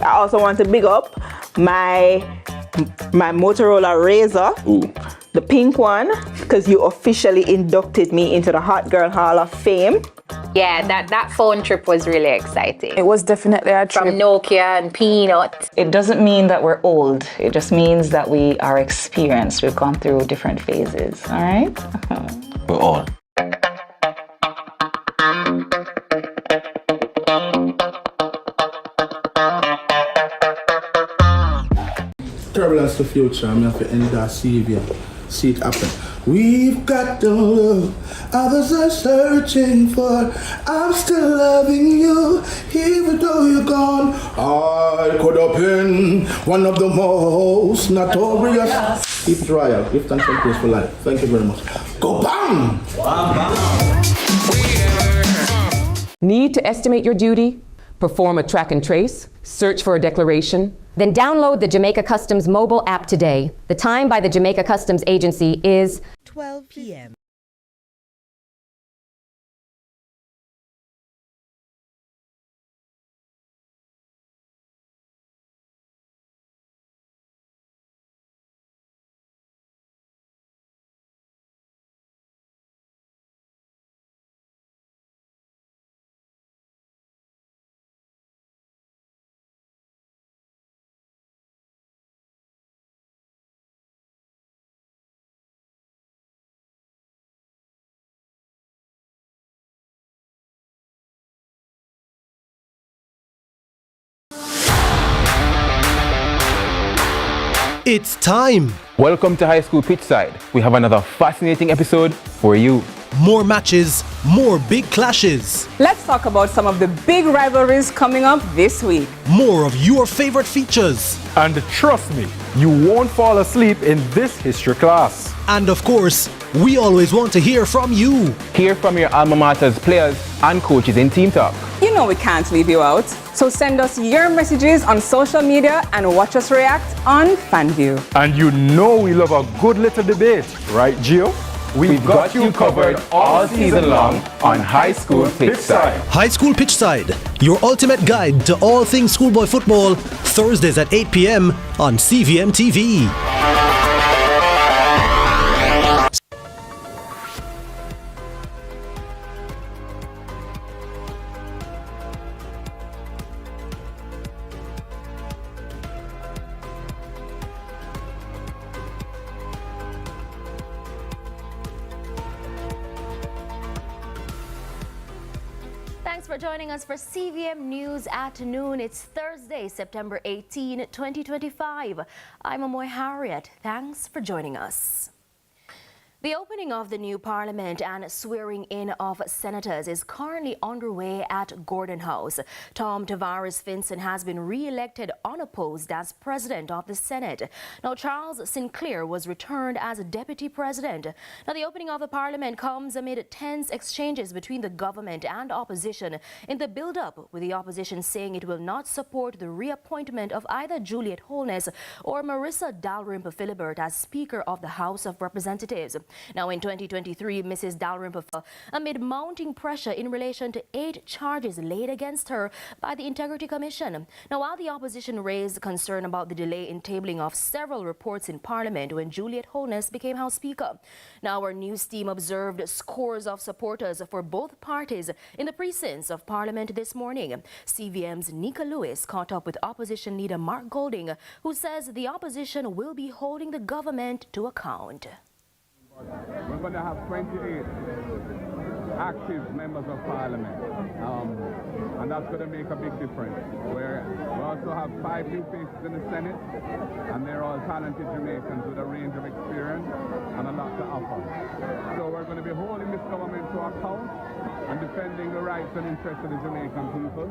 I also want to big up my Motorola Razr, the pink one, because you officially inducted me into the Hot Girl Hall of Fame. Yeah, that phone trip was really exciting. It was definitely a trip. From Nokia and Peanut. It doesn't mean that we're old. It just means that we are experienced. We've gone through different phases, all right? We're all. Turbulence to future, I'm have to end that CVM. See it happen. We've got the love others are searching for. I'm still loving you, even though you're gone. I could have been one of the most notorious. Keep it royal. Give thanks and praise for life. Thank you very much. Go bam! Need to estimate your duty? Perform a track and trace? Search for a declaration? Then download the Jamaica Customs mobile app today. The time by the Jamaica Customs Agency is 12 p.m. It's time! Welcome to High School Pitchside. We have another fascinating episode for you. More matches, more big clashes. Let's talk about some of the big rivalries coming up this week. More of your favorite features. And trust me, you won't fall asleep in this history class. And of course, we always want to hear from you. Hear from your alma mater's players and coaches in Team Talk. You know we can't leave you out. So send us your messages on social media and watch us react on FanView. And you know we love a good little debate, right, Gio? We've got you covered all season long on High School Pitchside. High School Pitchside, your ultimate guide to all things schoolboy football, Thursdays at 8 p.m. on CVM TV. Thanks for joining us for CVM News at Noon. It's Thursday, September 18, 2025. I'm Amoy Harriet. Thanks for joining us. The opening of the new parliament and swearing in of senators is currently underway at Gordon House. Tom Tavares-Finson has been re-elected unopposed as president of the Senate. Now, Charles Sinclair was returned as deputy president. Now, the opening of the parliament comes amid tense exchanges between the government and opposition in the build-up, with the opposition saying it will not support the reappointment of either Juliet Holness or Marissa Dalrymple-Philibert as Speaker of the House of Representatives. Now, in 2023, Mrs. Dalrymple, amid mounting pressure in relation to 8 charges laid against her by the Integrity Commission. Now, while the opposition raised concern about the delay in tabling of several reports in Parliament when Juliet Holness became House Speaker. Now, our news team observed scores of supporters for both parties in the precincts of Parliament this morning. CVM's Nika Lewis caught up with opposition leader Mark Golding, who says the opposition will be holding the government to account. We're going to have 28 active members of parliament, and that's going to make a big difference. We also have 5 new faces in the Senate, and they're all talented Jamaicans with a range of experience and a lot to offer. So we're going to be holding this government to account and defending the rights and interests of the Jamaican people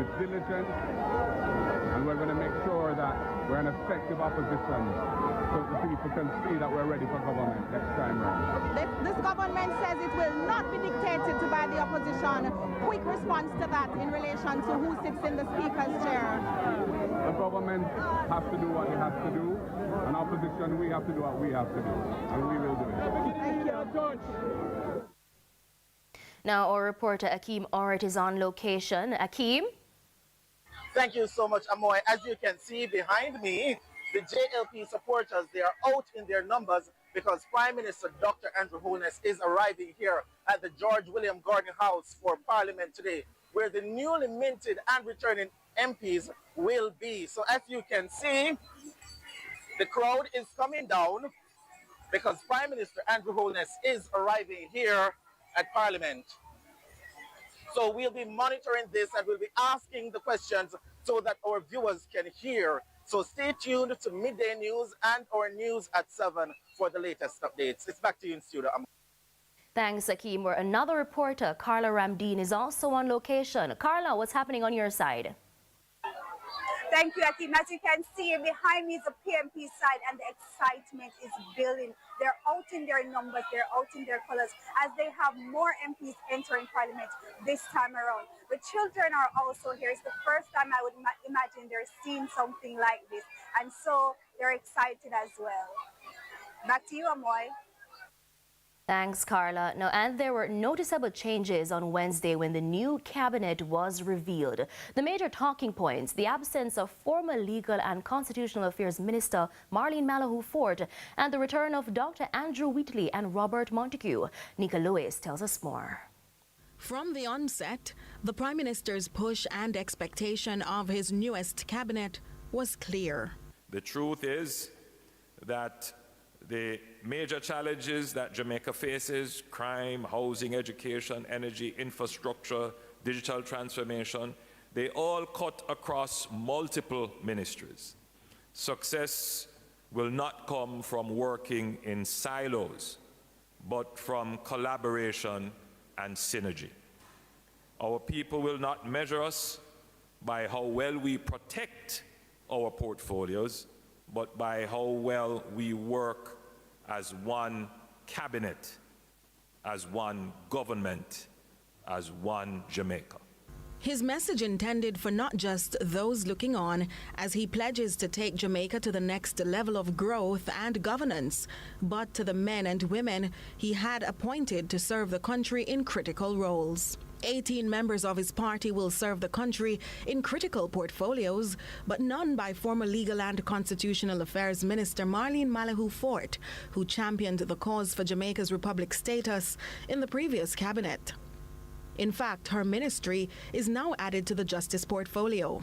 with diligence, and we're going to make sure that we're an effective opposition so the people can see that we're ready for government next time round. This government says it will not be dictated to by the opposition. Quick response to that in relation to who sits in the Speaker's chair. The government has to do what it has to do, and opposition, we have to do what we have to do, and we will do it. Thank you. Now, our reporter Akeem Oret is on location. Akeem? Thank you so much, Amoy. As you can see behind me, the JLP supporters, they are out in their numbers because Prime Minister Dr. Andrew Holness is arriving here at the George William Gordon House for Parliament today, where the newly minted and returning MPs will be. So as you can see, the crowd is coming down because Prime Minister Andrew Holness is arriving here at Parliament. So we'll be monitoring this and we'll be asking the questions so that our viewers can hear. So stay tuned to Midday News and our news at 7 for the latest updates. It's back to you in studio. Thanks, Akeem. Where another reporter, Carla Ramdeen, is also on location. Carla, what's happening on your side? Thank you, Akeem. As you can see, behind me is the PMP side, and the excitement is building. They're out in their numbers, they're out in their colors, as they have more MPs entering Parliament this time around. The children are also here. It's the first time I would imagine they're seeing something like this, and so they're excited as well. Back to you, Amoy. Thanks, Carla. Now, and there were noticeable changes on Wednesday when the new cabinet was revealed. The major talking points: the absence of former Legal and Constitutional Affairs Minister Marlene Malahoo Forte, and the return of Dr. Andrew Wheatley and Robert Montague. Nika Lewis tells us more. From the onset, the Prime Minister's push and expectation of his newest cabinet was clear. The truth is that the major challenges that Jamaica faces, crime, housing, education, energy, infrastructure, digital transformation, they all cut across multiple ministries. Success will not come from working in silos, but from collaboration and synergy. Our people will not measure us by how well we protect our portfolios, but by how well we work as one cabinet, as one government, as one Jamaica. His message intended for not just those looking on, as he pledges to take Jamaica to the next level of growth and governance, but to the men and women he had appointed to serve the country in critical roles. 18 members of his party will serve the country in critical portfolios, but none by former Legal and Constitutional Affairs Minister Marlene Malahoo Forte, who championed the cause for Jamaica's republic status in the previous cabinet. In fact, her ministry is now added to the justice portfolio.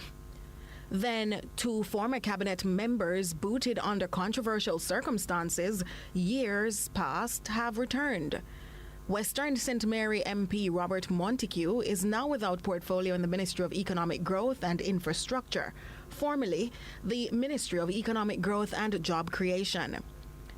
Then, 2 former cabinet members booted under controversial circumstances years past have returned. Western St. Mary MP Robert Montague is now without portfolio in the Ministry of Economic Growth and Infrastructure, formerly the Ministry of Economic Growth and Job Creation.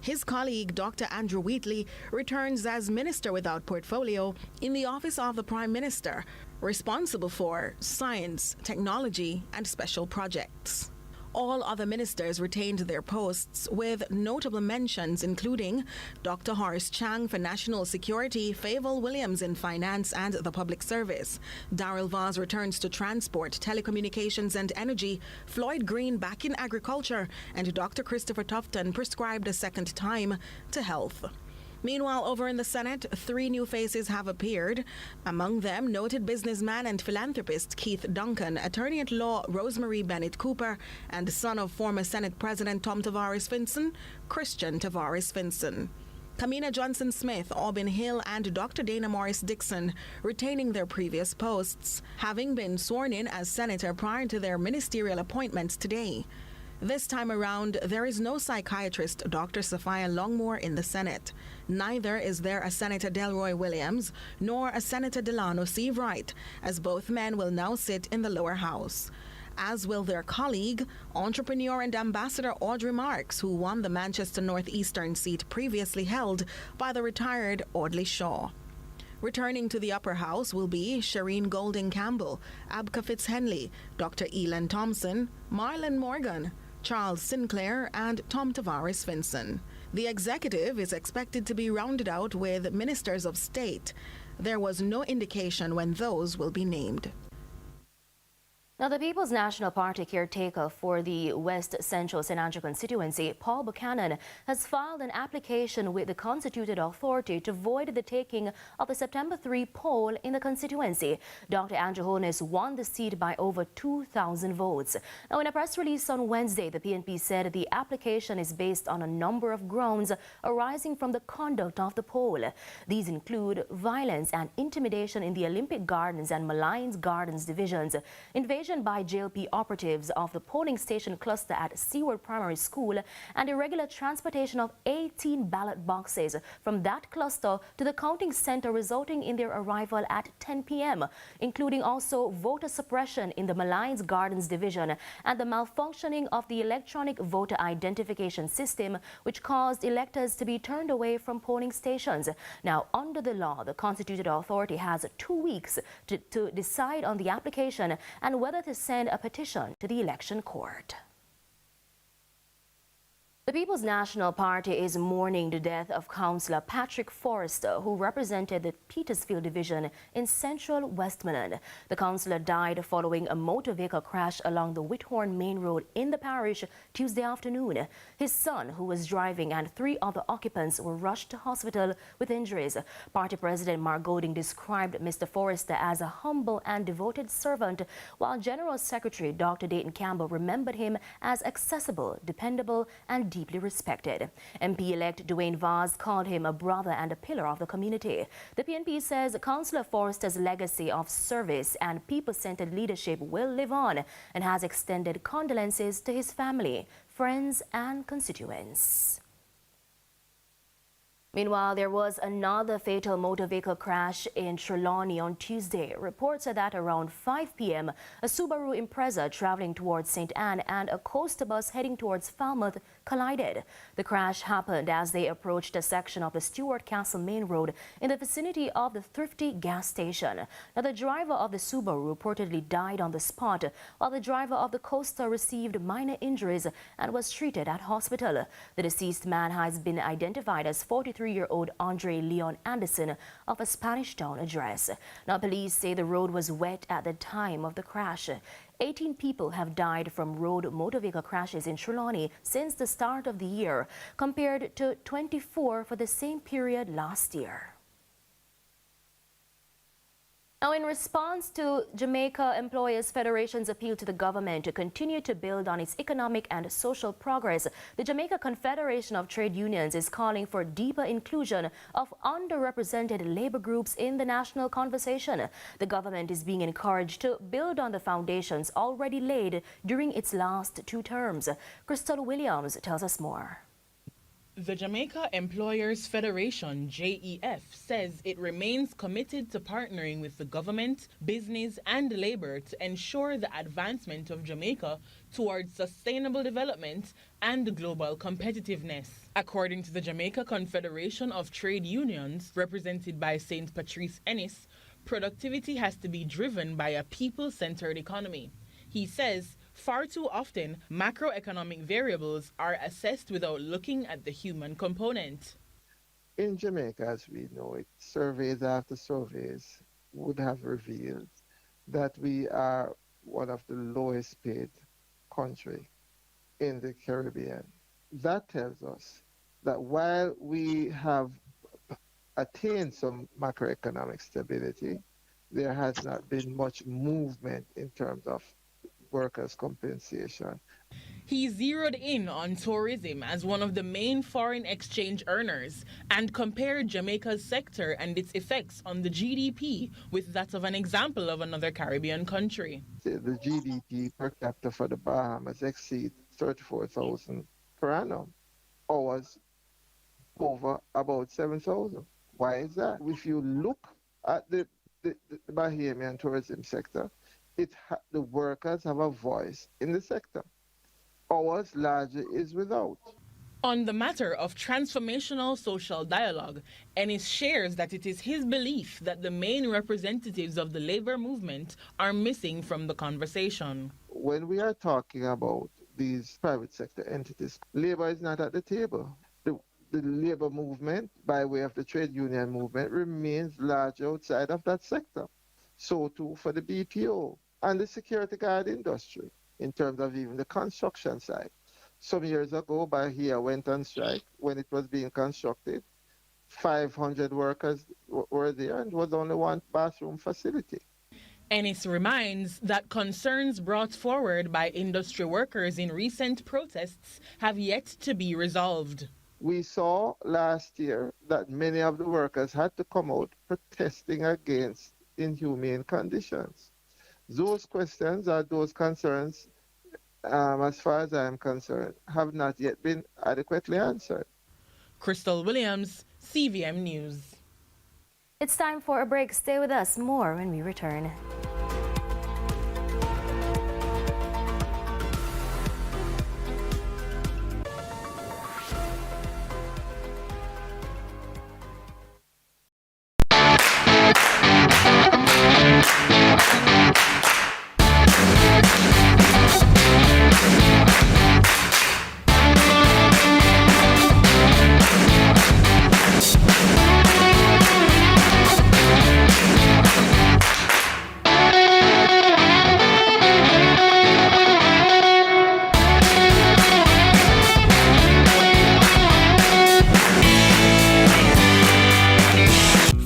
His colleague, Dr. Andrew Wheatley, returns as Minister without portfolio in the Office of the Prime Minister, responsible for science, technology, and special projects. All other ministers retained their posts, with notable mentions including Dr. Horace Chang for National Security, Favour Williams in Finance and the Public Service. Darrell Vaz returns to Transport, Telecommunications and Energy, Floyd Green back in Agriculture, and Dr. Christopher Tufton prescribed a second time to Health. Meanwhile, over in the Senate, 3 new faces have appeared. Among them, noted businessman and philanthropist Keith Duncan, attorney-at-law Rosemary Bennett Cooper, and son of former Senate President Tom Tavares-Finson, Christian Tavares-Finson. Kamina Johnson-Smith, Aubin Hill, and Dr. Dana Morris-Dixon retaining their previous posts, having been sworn in as senator prior to their ministerial appointments today. This time around, there is no psychiatrist Dr. Sophia Longmore in the Senate. Neither is there a Senator Delroy Williams nor a Senator Delano Seabright, as both men will now sit in the lower house. As will their colleague, entrepreneur and ambassador Audrey Marks, who won the Manchester Northeastern seat previously held by the retired Audley Shaw. Returning to the upper house will be Shireen Golding Campbell, Abka Fitzhenley, Dr. Elan Thompson, Marlon Morgan, Charles Sinclair, and Tom Tavares-Finson. The executive is expected to be rounded out with ministers of state. There was no indication when those will be named. Now, the People's National Party caretaker for the West Central St. Andrew constituency, Paul Buchanan, has filed an application with the Constituted Authority to void the taking of the September 3 poll in the constituency. Dr. Andrew Holness won the seat by over 2,000 votes. Now, in a press release on Wednesday, the PNP said the application is based on a number of grounds arising from the conduct of the poll. These include violence and intimidation in the Olympic Gardens and Malahoo Gardens divisions, invasion by JLP operatives of the polling station cluster at Seward Primary School, and irregular transportation of 18 ballot boxes from that cluster to the counting center, resulting in their arrival at 10 p.m., including also voter suppression in the Malahoo Gardens division and the malfunctioning of the electronic voter identification system, which caused electors to be turned away from polling stations. Now, under the law, the Constituted Authority has 2 weeks to decide on the application and whether to send a petition to the election court. The People's National Party is mourning the death of Councillor Patrick Forrester, who represented the Petersfield Division in central Westmoreland. The councillor died following a motor vehicle crash along the Whithorn Main Road in the parish Tuesday afternoon. His son, who was driving, and 3 other occupants were rushed to hospital with injuries. Party President Mark Golding described Mr. Forrester as a humble and devoted servant, while General Secretary Dr. Dayton Campbell remembered him as accessible, dependable, and deeply respected. MP-elect Dwayne Vaz called him a brother and a pillar of the community. The PNP says Councillor Forrester's legacy of service and people-centered leadership will live on, and has extended condolences to his family, friends, and constituents. Meanwhile, there was another fatal motor vehicle crash in Trelawney on Tuesday. Reports are that around 5 p.m., a Subaru Impreza traveling towards St. Anne and a coaster bus heading towards Falmouth collided. The crash happened as they approached a section of the Stewart Castle Main Road in the vicinity of the Thrifty gas station. Now, the driver of the Subaru reportedly died on the spot, while the driver of the coaster received minor injuries and was treated at hospital. The deceased man has been identified as 43-year-old Andre Leon Anderson of a Spanish Town address. Now, police say the road was wet at the time of the crash. 18 people have died from road motor vehicle crashes in Trelawney since the start of the year, compared to 24 for the same period last year. Now, in response to Jamaica Employers Federation's appeal to the government to continue to build on its economic and social progress, the Jamaica Confederation of Trade Unions is calling for deeper inclusion of underrepresented labor groups in the national conversation. The government is being encouraged to build on the foundations already laid during its last 2 terms. Crystal Williams tells us more. The Jamaica Employers Federation, JEF, says it remains committed to partnering with the government, business, and labor to ensure the advancement of Jamaica towards sustainable development and global competitiveness. According to the Jamaica Confederation of Trade Unions, represented by St. Patrice Ennis, productivity has to be driven by a people-centered economy. He says, far too often, macroeconomic variables are assessed without looking at the human component. In Jamaica, as we know it, surveys after surveys would have revealed that we are one of the lowest paid countries in the Caribbean. That tells us that while we have attained some macroeconomic stability, there has not been much movement in terms of workers' compensation. He zeroed in on tourism as one of the main foreign exchange earners and compared Jamaica's sector and its effects on the GDP with that of an example of another Caribbean country. The GDP per capita for the Bahamas exceeds 34,000 per annum. Ours over about 7,000. Why is that? If you look at the Bahamian tourism sector, the workers have a voice in the sector. Ours largely is without. On the matter of transformational social dialogue, Ennis shares that it is his belief that the main representatives of the labor movement are missing from the conversation. When we are talking about these private sector entities, labor is not at the table. The labor movement, by way of the trade union movement, remains large outside of that sector. So too for the BPO. and the security guard industry in terms of even the construction side. Some years ago, Bahia went on strike when it was being constructed. 500 workers were there, and it was only one bathroom facility. Ennis reminds that concerns brought forward by industry workers in recent protests have yet to be resolved. We saw last year that many of the workers had to come out protesting against inhumane conditions. Those questions or those concerns, as far as I am concerned, have not yet been adequately answered. Crystal Williams, CVM News. It's time for a break. Stay with us. More when we return.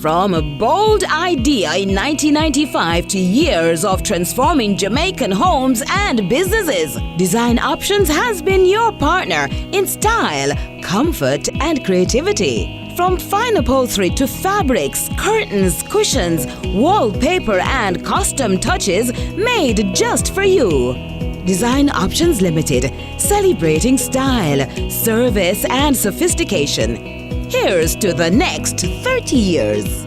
From a bold idea in 1995 to years of transforming Jamaican homes and businesses, Design Options has been your partner in style, comfort, and creativity. From fine upholstery to fabrics, curtains, cushions, wallpaper, and custom touches made just for you. Design Options Limited, celebrating style, service, and sophistication. Here's to the next 30 years.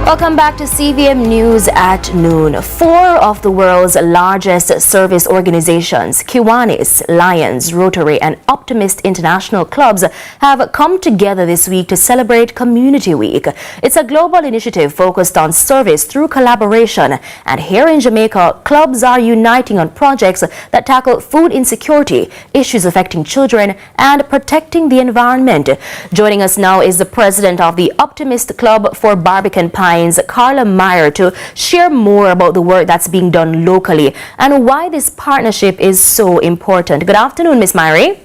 Welcome back to CVM News at noon. 4 of the world's largest service organizations, Kiwanis, Lions, Rotary, and Optimist International clubs have come together this week to celebrate Community Week. It's a global initiative focused on service through collaboration. And here in Jamaica, clubs are uniting on projects that tackle food insecurity, issues affecting children, and protecting the environment. Joining us now is the president of the Optimist Club for Barbican Pines, Carla Meyer, to share more about the work that's being done locally and why this partnership is so important. Good afternoon, Miss Meyer.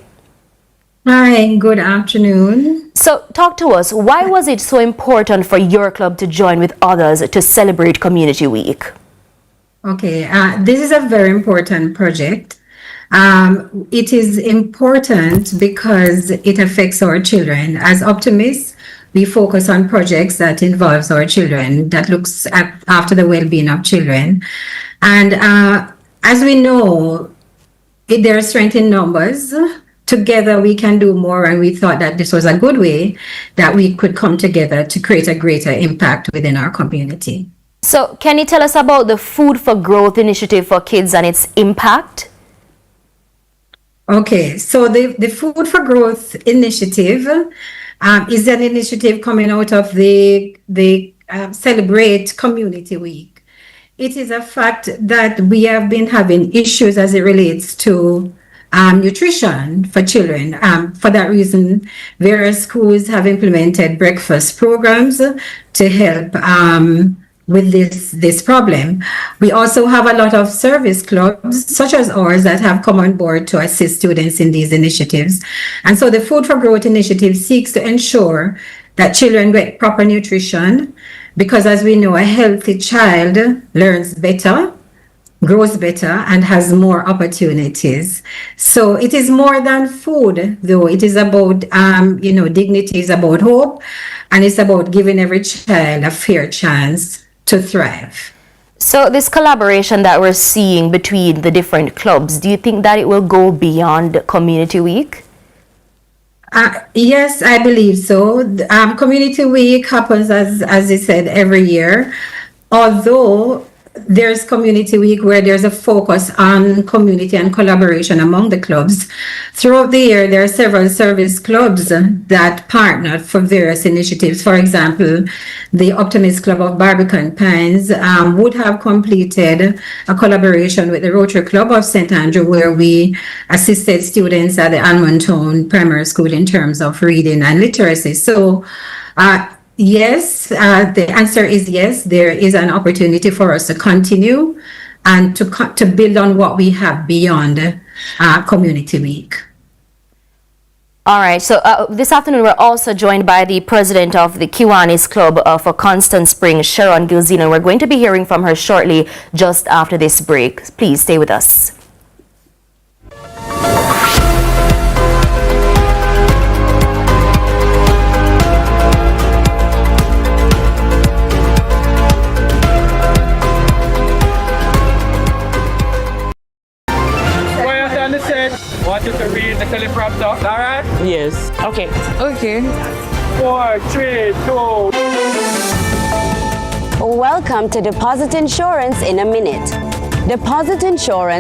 Hi, good afternoon. So talk to us, why was it so important for your club to join with others to celebrate Community Week? Okay, this is a very important project. It is important because it affects our children. As optimists, we focus on projects that involves our children, that looks after the well-being of children. And as we know, there are strength in numbers. Together we can do more, and we thought that this was a good way that we could come together to create a greater impact within our community. So can you tell us about the Food for Growth initiative for kids and its impact? Okay, so the Food for Growth initiative is an initiative coming out of the Celebrate Community Week. It is a fact that we have been having issues as it relates to nutrition for children. For that reason, various schools have implemented breakfast programs to help with this problem. We also have a lot of service clubs, such as ours, that have come on board to assist students in these initiatives. And so the Food for Growth initiative seeks to ensure that children get proper nutrition, because as we know, a healthy child learns better, grows better, and has more opportunities. So it is more than food, though. It is about, dignity, is about hope, and it's about giving every child a fair chance to thrive. So this collaboration that we're seeing between the different clubs, do you think that it will go beyond Community Week? Yes, I believe so. Community Week happens, as I said, every year. Although there's Community Week where there's a focus on community and collaboration among the clubs. Throughout the year, there are several service clubs that partnered for various initiatives. For example, the Optimist Club of Barbican Pines would have completed a collaboration with the Rotary Club of St. Andrew, where we assisted students at the Almontown Primary School in terms of reading and literacy. So, yes, the answer is yes. There is an opportunity for us to continue and to build on what we have beyond Community Week. All right, so this afternoon we're also joined by the president of the Kiwanis Club for Constant Spring, Sharon Gilzina. We're going to be hearing from her shortly just after this break. Please stay with us. Want you to read the teleprompter, all right? Yes. Okay. Okay. 4, 3, 2. Welcome to Deposit Insurance in a Minute. Deposit Insurance